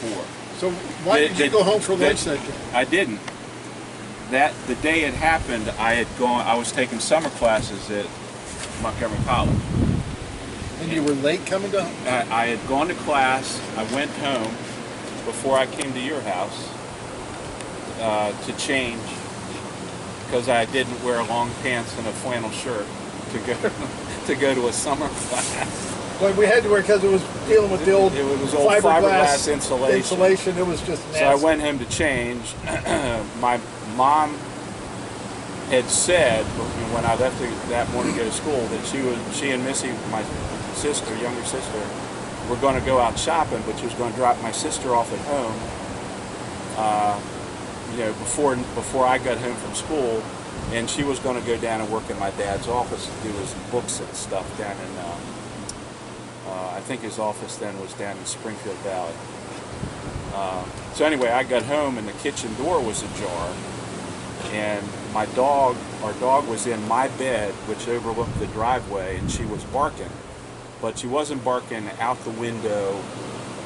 before. So why did you go home for lunch that day? I didn't. The day it happened, I was taking summer classes at Montgomery College. And you were late coming to home? I had gone to class. I went home before I came to your house to change because I didn't wear long pants and a flannel shirt to go to a summer class. Well, we had to wear because it was dealing with the old, it was old fiberglass insulation. It was just nasty. So I went home to change. My mom had said when I left that morning to go to school that she and Missy, my sister, younger sister, were going to go out shopping, but she was going to drop my sister off at home. Before I got home from school, and she was going to go down and work in my dad's office and do his books and stuff down in. I think his office then was down in Springfield Valley. So anyway, I got home and the kitchen door was ajar, and our dog was in my bed, which overlooked the driveway, and she was barking. But she wasn't barking out the window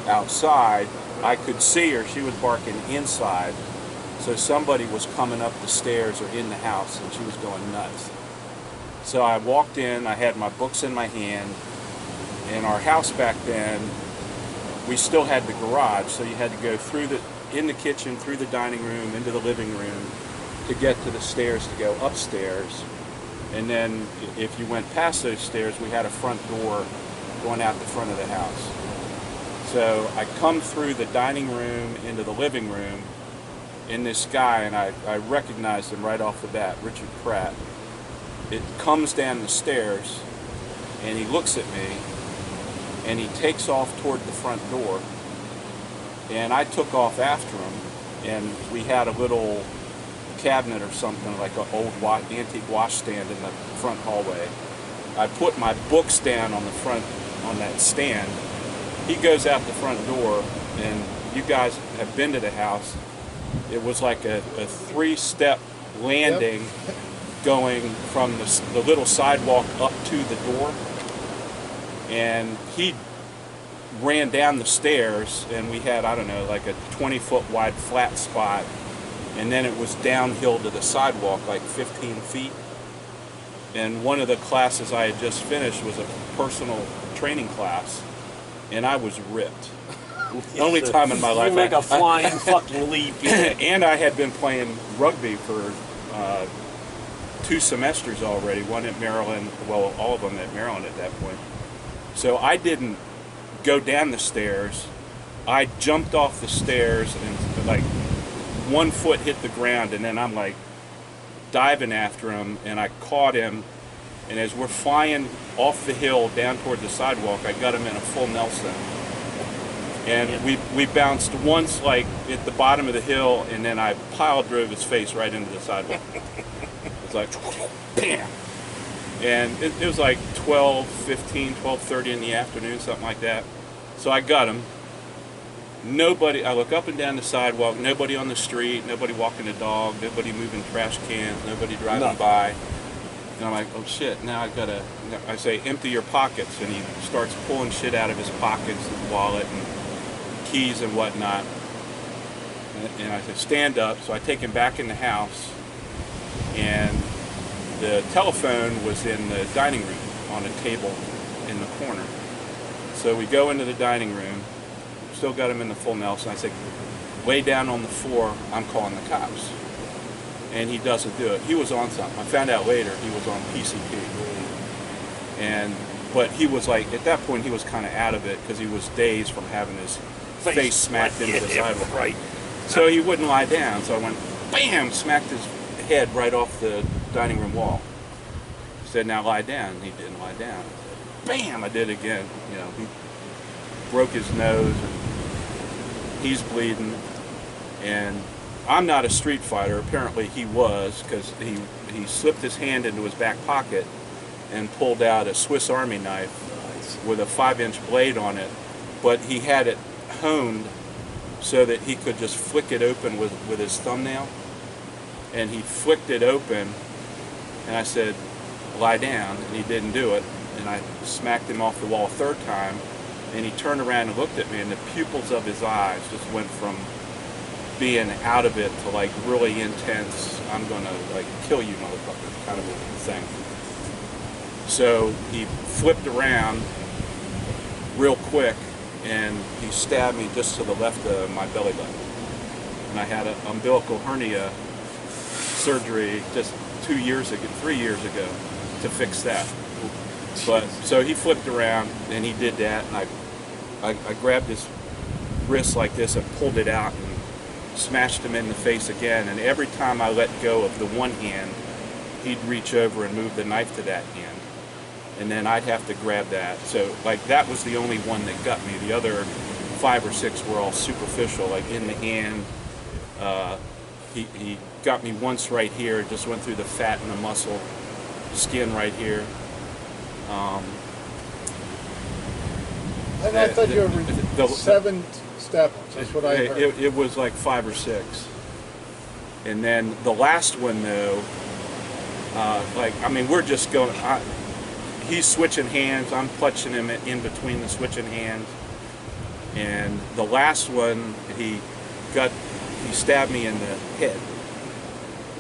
outside. I could see her. She was barking inside. So somebody was coming up the stairs or in the house, and she was going nuts. So I walked in. I had my books in my hand. In our house back then, we still had the garage, so you had to go in the kitchen, through the dining room, into the living room to get to the stairs to go upstairs. And then if you went past those stairs, we had a front door going out the front of the house. So I come through the dining room into the living room, and this guy, and I recognized him right off the bat, Richard Pratt. It comes down the stairs, and he looks at me, and he takes off toward the front door, and I took off after him, and we had a little cabinet or something, like an old antique washstand in the front hallway. I put my books down on the front, on that stand. He goes out the front door, and you guys have been to the house. It was like a 3-step landing. Yep. Going from the little sidewalk up to the door. And he ran down the stairs, and we had, I don't know, like a 20-foot wide flat spot, and then it was downhill to the sidewalk like 15 feet. And one of the classes I had just finished was a personal training class, and I was ripped. Only time in my life. You make a flying fucking leap. And I had been playing rugby for 2 semesters already, one at Maryland, well, all of them at Maryland at that point. So I didn't go down the stairs. I jumped off the stairs, and like 1 foot hit the ground, and then I'm like diving after him, and I caught him, and as we're flying off the hill down toward the sidewalk, I got him in a full Nelson. And we bounced once like at the bottom of the hill, and then I pile drove his face right into the sidewalk. It's like, bam! And it was like 12:30 in the afternoon, something like that. So I got him. Nobody, I look up and down the sidewalk, nobody on the street, nobody walking the dog, nobody moving trash cans, nobody driving by. And I'm like, oh shit, now I gotta, I say, empty your pockets. And he starts pulling shit out of his pockets, his wallet and keys and whatnot. And I said, stand up. So I take him back in the house, and the telephone was in the dining room on a table in the corner. So we go into the dining room, still got him in the full Nelson. I said, lay down on the floor, I'm calling the cops. And he doesn't do it. He was on something. I found out later he was on PCP. But he was like, at that point he was kind of out of it because he was dazed from having his face smacked into the sidewalk. Right. So he wouldn't lie down. So I went, bam, smacked his head right off the dining room wall. Said, now lie down. He didn't lie down. Bam, I did again. You know, he broke his nose, and he's bleeding. And I'm not a street fighter. Apparently he was, because he slipped his hand into his back pocket and pulled out a Swiss Army knife with a 5-inch blade on it. But he had it honed so that he could just flick it open with his thumbnail. And he flicked it open, and I said, lie down, and he didn't do it. And I smacked him off the wall a 3rd time, And he turned around and looked at me, and the pupils of his eyes just went from being out of it to like really intense, I'm gonna like kill you motherfucker kind of a thing. So he flipped around real quick and he stabbed me just to the left of my belly button. And I had an umbilical hernia surgery just 3 years ago to fix that. But so he flipped around and he did that, and I grabbed his wrist like this and pulled it out and smashed him in the face again. And every time I let go of the one hand, he'd reach over and move the knife to that hand, and then I'd have to grab that. So like that was the only one that got me. The other 5 or 6 were all superficial, like in the hand. He got me once right here, just went through the fat and the muscle, skin right here. And I thought you were 7 steps. That's what I heard. It was like 5 or 6. And then the last one though, we're just going, he's switching hands, I'm clutching him in between the switching hands. And the last one, he stabbed me in the head.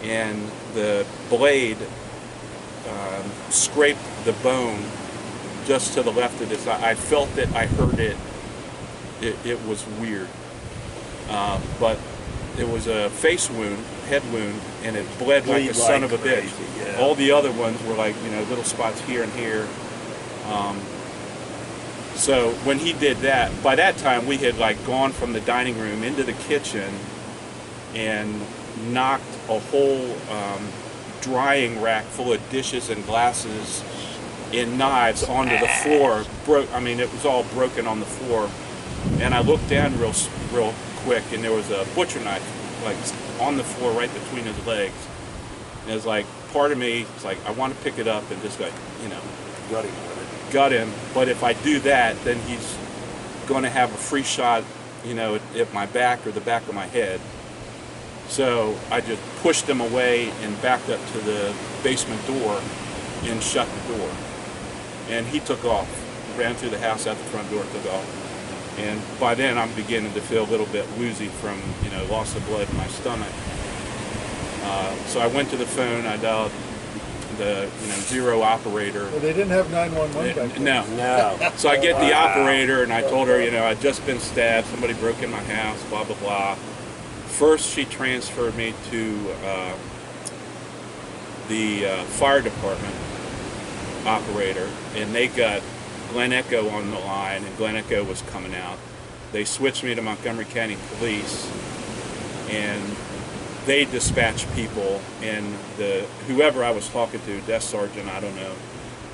And the blade scraped the bone just to the left of this. I felt it, I heard it. It was weird. But it was a face wound, head wound, and it bled like a son of a bitch. Yeah. All the other ones were like, little spots here and here. So when he did that, by that time we had like gone from the dining room into the kitchen and knocked a whole drying rack full of dishes and glasses and knives onto the floor. It was all broken on the floor. And I looked down real quick, and there was a butcher knife like on the floor right between his legs. And it was like, part of me, it's like, I want to pick it up and just like, gut him. But if I do that, then he's going to have a free shot, at my back or the back of my head. So I just pushed him away and backed up to the basement door and shut the door. And he took off, ran through the house out the front door, took off. And by then I'm beginning to feel a little bit woozy from, loss of blood in my stomach. So I went to the phone, I dialed the, 0 operator. Well, they didn't have 911 back then. No. So I get the operator and I told her, I'd just been stabbed, somebody broke in my house, blah, blah, blah. First, she transferred me to the fire department operator, and they got Glen Echo on the line, and Glen Echo was coming out. They switched me to Montgomery County Police, and they dispatched people, and whoever I was talking to, desk sergeant, I don't know,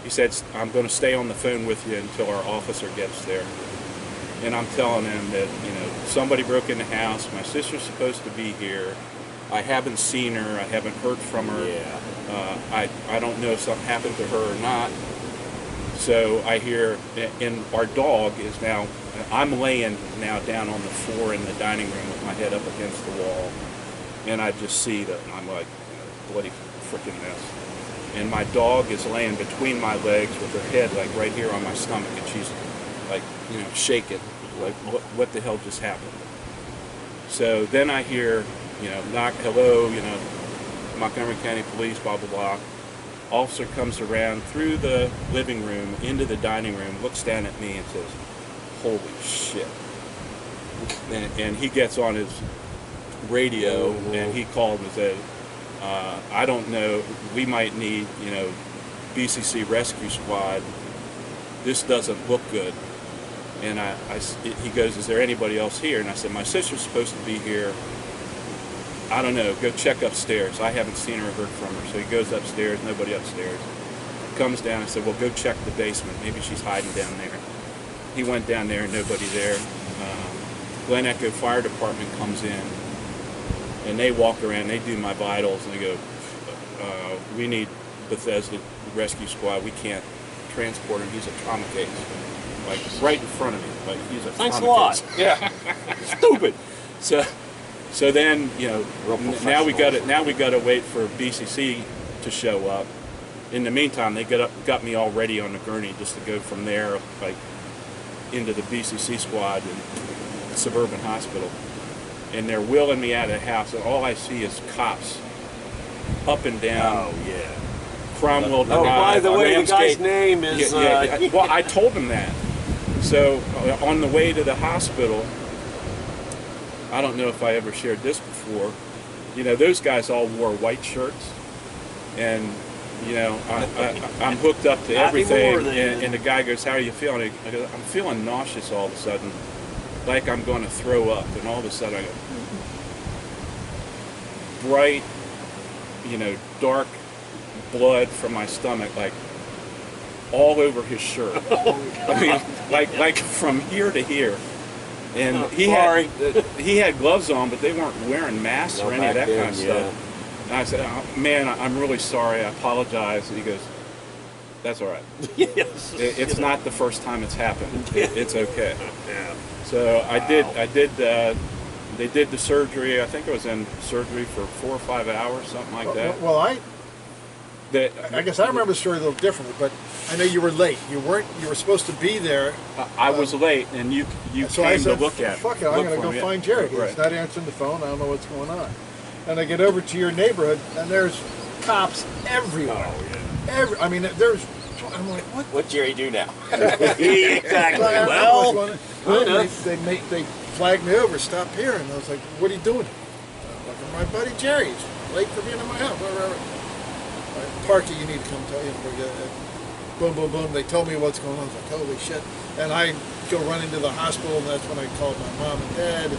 he said, I'm going to stay on the phone with you until our officer gets there. And I'm telling him that, somebody broke in the house, my sister's supposed to be here, I haven't seen her, I haven't heard from her, I don't know if something happened to her or not. So I hear, and our dog is now, I'm laying now down on the floor in the dining room with my head up against the wall, and I just see that I'm like, bloody freaking mess. And my dog is laying between my legs with her head like right here on my stomach, and she's like, shaking, like what the hell just happened? So then I hear, knock, hello, Montgomery County Police, blah, blah, blah. Officer comes around through the living room into the dining room, looks down at me and says, holy shit. And he gets on his radio and he called and said, I don't know, we might need, BCC rescue squad. This doesn't look good. And he goes, is there anybody else here? And I said, my sister's supposed to be here. I don't know, go check upstairs. I haven't seen her or heard from her. So he goes upstairs, nobody upstairs. Comes down and said, well, go check the basement. Maybe she's hiding down there. He went down there, nobody there. Glen Echo Fire Department comes in, and they walk around, they do my vitals, and they go, we need Bethesda rescue squad. We can't transport him. He's a trauma case. Like, right in front of me. Like, he's a Thanks a trauma lot. case. Yeah. Stupid. So then, now we got to wait for BCC to show up. In the meantime, they got me all ready on the gurney just to go from there. Like, into the BCC squad in Suburban Hospital, and they're wheeling me out of the house, and all I see is cops up and down. Oh yeah. Cromwell Oh, by the way, the guy's Ramsgate. name is. Well, I told him that. So on the way to the hospital, I don't know if I ever shared this before. You know, those guys all wore white shirts, and you know, I'm hooked up to everything. And the guy goes, "How are you feeling?" I go, "I'm feeling nauseous all of a sudden, like I'm going to throw up." And all of a sudden, I go, bright, you know, dark blood from my stomach, like all over his shirt. I mean, like from here to here. And he had gloves on, but they weren't wearing masks or any of that kind of stuff. And I said, "Oh, man, I'm really sorry. I apologize." And he goes, "That's all right. Yes. It's not the first time it's happened. It's okay." Yeah. So I did. They did the surgery. I think I was in surgery for 4 or 5 hours, something like that. Well, I guess I remember the story a little differently, but I know you were late. You were supposed to be there. I was late, and you so came I said, to look at. Fuck it, I'm going to go find Gerry. He's not answering the phone. I don't know what's going on. And I get over to your neighborhood, and there's cops everywhere. Oh yeah. I mean, there's. I'm like, what? What Gerry do now? Exactly. Well, they flagged me over, stopped here, and I was like, "What are you doing?" Like, my buddy Gerry's late for being in my house. Parky, you need to come tell you. Boom, boom, boom. They told me what's going on. I was like, holy shit. And I go running to the hospital, and that's when I called my mom and dad.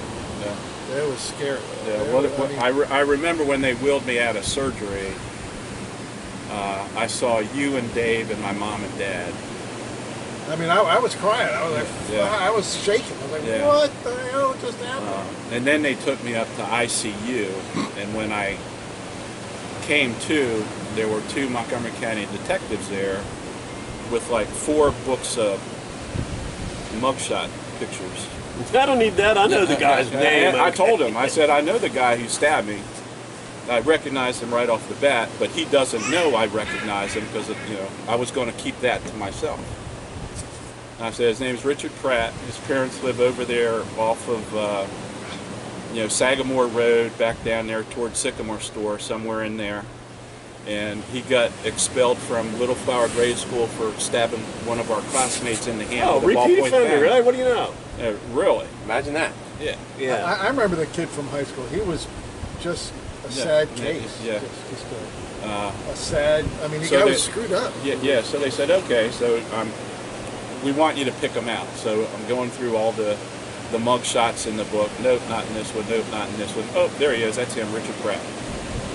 It was scary. Yeah, I remember when they wheeled me out of surgery, I saw you and Dave and my mom and dad. I mean, I was crying. I was like, I was shaking. I was like, what the hell just happened? And then they took me up to ICU, and when I came to, there were 2 Montgomery County detectives there with like 4 books of mugshot pictures. I don't need that. I know the guy's name. I told him. I said, "I know the guy who stabbed me. I recognized him right off the bat, but he doesn't know I recognize him because, you know, I was going to keep that to myself." And I said, "His name's Richard Pratt. His parents live over there off of, you know, Sagamore Road, back down there toward Sycamore Store, somewhere in there. And he got expelled from Little Flower Grade School for stabbing one of our classmates in the hand with a ballpoint repeat offender, pen." really? What do you know? Really? Imagine that. Yeah. Yeah. I remember the kid from high school. He was just a sad case. Yeah. Just a sad. I mean, the guy was screwed up. Yeah. So they said, "Okay, so we want you to pick them out." So I'm going through all the mug shots in the book. Nope, not in this one. Nope, not in this one. Oh, there he is. That's him, Richard Pratt.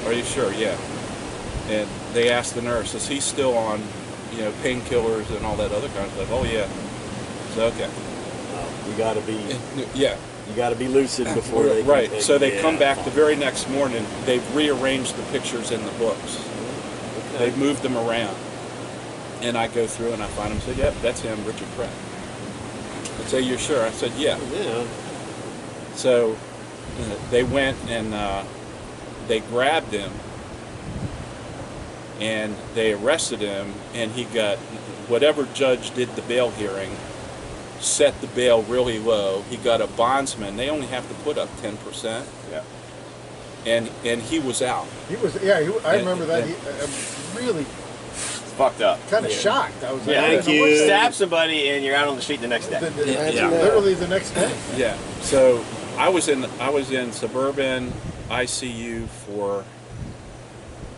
Are you sure? Yeah. And they asked the nurse, "Is he still on, you know, painkillers and all that other kind of stuff?" "Oh yeah." So okay. You gotta be. Yeah. You gotta be lucid before they. Right. So they come back the very next morning. They've rearranged the pictures in the books. Okay. They've moved them around. And I go through and I find him. Said, "Yep, that's him, Richard Pratt." I'd say, "You're sure?" I said, "Yeah." Yeah. So they went and they grabbed him and they arrested him, and he got, whatever judge did the bail hearing set the bail really low. He got a bondsman. They only have to put up 10%. Yeah. And he was out. He was, I remember that. He really fucked up. Kind of shocked. I was like, thank you. Stab somebody and you're out on the street the next day. Literally the next day. Yeah. So I was in suburban ICU for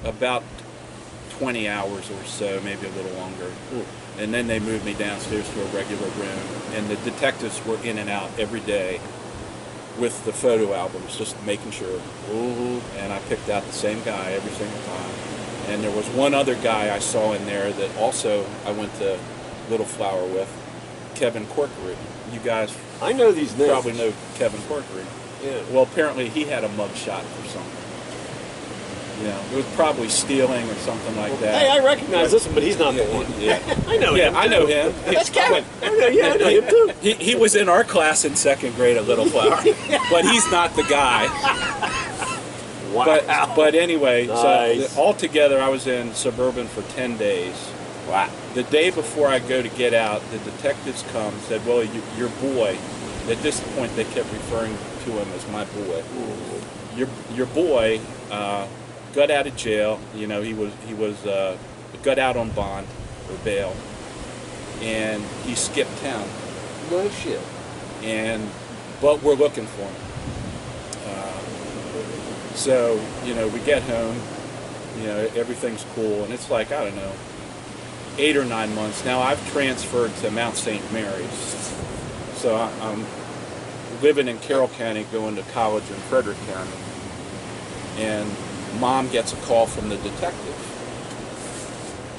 about 20 hours or so, maybe a little longer. And then they moved me downstairs to a regular room, and the detectives were in and out every day with the photo albums, just making sure. And I picked out the same guy every single time. And there was one other guy I saw in there that also I went to Little Flower with, Kevin Corkery. You guys, I know these names. Probably know Kevin Corkery. Yeah. Well, apparently he had a mug shot for something. You know, it was probably stealing or something like that. Hey, I recognize this one, but he's not the one. Yeah. I know him. I know him. That's Kevin. I know him too. He was in our class in second grade at Little Flower, but he's not the guy. Wow. But anyway, nice. So altogether I was in suburban for 10 days. Wow. The day before I go to get out, the detectives come and said, well, your boy, at this point they kept referring to him as my boy. Your boy got out of jail. You know, he was got out on bond or bail, and he skipped town. No shit. But we're looking for him. So, you know, we get home, you know, everything's cool, and it's like, I don't know, 8 or 9 months. Now I've transferred to Mount St. Mary's, so I'm living in Carroll County, going to college in Frederick County, and Mom gets a call from the detective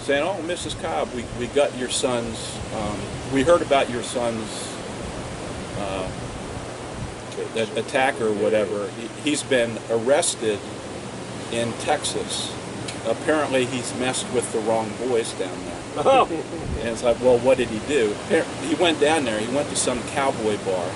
saying, oh, Mrs. Cobb, we got your son's, we heard about your son's attack or whatever. He's been arrested in Texas. Apparently he's messed with the wrong boys down there. Oh. And it's like, well, what did he do? He went down there, he went to some cowboy bar,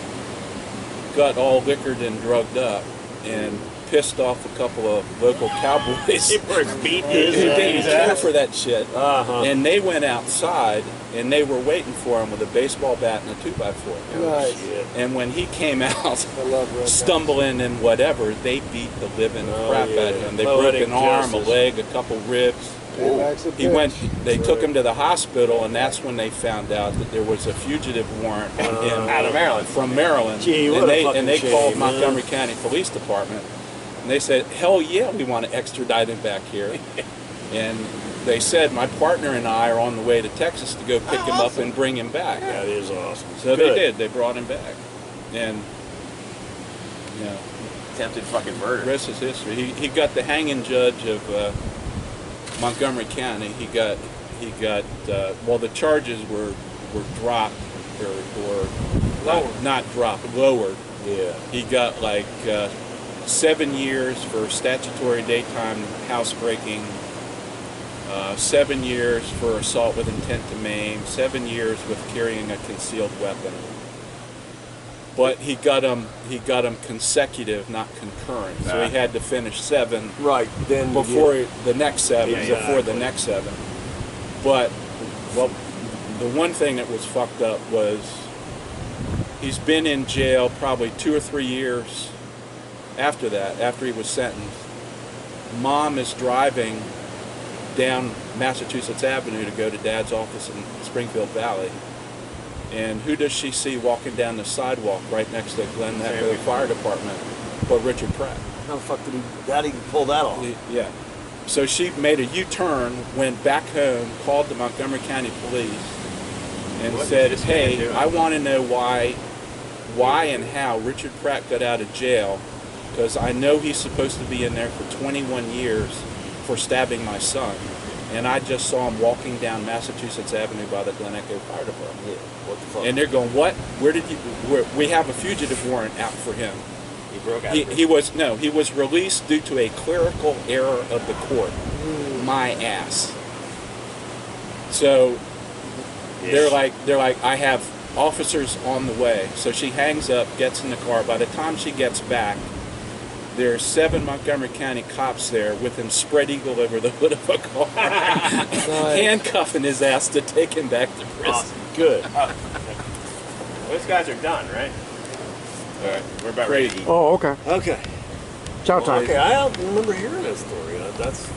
got all liquored and drugged up, and pissed off a couple of local cowboys He was beating who his didn't care ass. for that shit. Uh-huh. And they went outside, and they were waiting for him with a baseball bat and a 2x4. Nice. Shit. And when he came out, I love red stumbling and whatever, they beat the living crap yeah. out of him. They Poetic broke an arm, justice. a leg, a couple ribs. Paybacks a He bitch. went. They took him to the hospital, and that's when they found out that there was a fugitive warrant on him Out of Maryland. from Maryland. Gee, what and a they fucking and they shame, called man. Montgomery County Police Department, and they said, "Hell yeah, we want to extradite him back here." And they said, "My partner and I are on the way to Texas to go pick him up and bring him back." That is awesome. So Good. they did. They brought him back, and you know, Attempted fucking murder. the rest is history. He got the hanging judge of Montgomery County. He got well, the charges were dropped or not dropped, lowered. Yeah. He got like 7 years for statutory daytime housebreaking, 7 years for assault with intent to maim, 7 years with carrying a concealed weapon. But he got them consecutive, not concurrent. So he had to finish 7 Right. Then before the next 7, Exactly. before the next 7. But, well, the one thing that was fucked up was he's been in jail probably 2 or 3 years after that, after he was sentenced. Mom is driving down Massachusetts Avenue to go to Dad's office in Springfield Valley. And who does she see walking down the sidewalk right next to Glen Echo Fire Department? But Richard Pratt. How the fuck how did he pull that off? Yeah. So she made a U-turn, went back home, called the Montgomery County Police, and What said, is this man "Hey, doing?" I want to know why and how Richard Pratt got out of jail, because I know he's supposed to be in there for 21 years for stabbing my son, and I just saw him walking down Massachusetts Avenue by the Glen Echo Fire Department." Yeah. What the fuck? And they're going, "What? Where did you? We have a fugitive warrant out for him." he broke out. He was released due to a clerical error of the court. My ass. So they're like, I have officers on the way. So she hangs up, gets in the car. By the time she gets back, there's 7 Montgomery County cops there with him spread eagle over the hood of a car, handcuffing his ass to take him back to prison. Awesome. Good. Those guys are done, right? All right. We're about ready to eat. Oh, okay. Okay. Chow time. Okay. I don't remember hearing that story. That's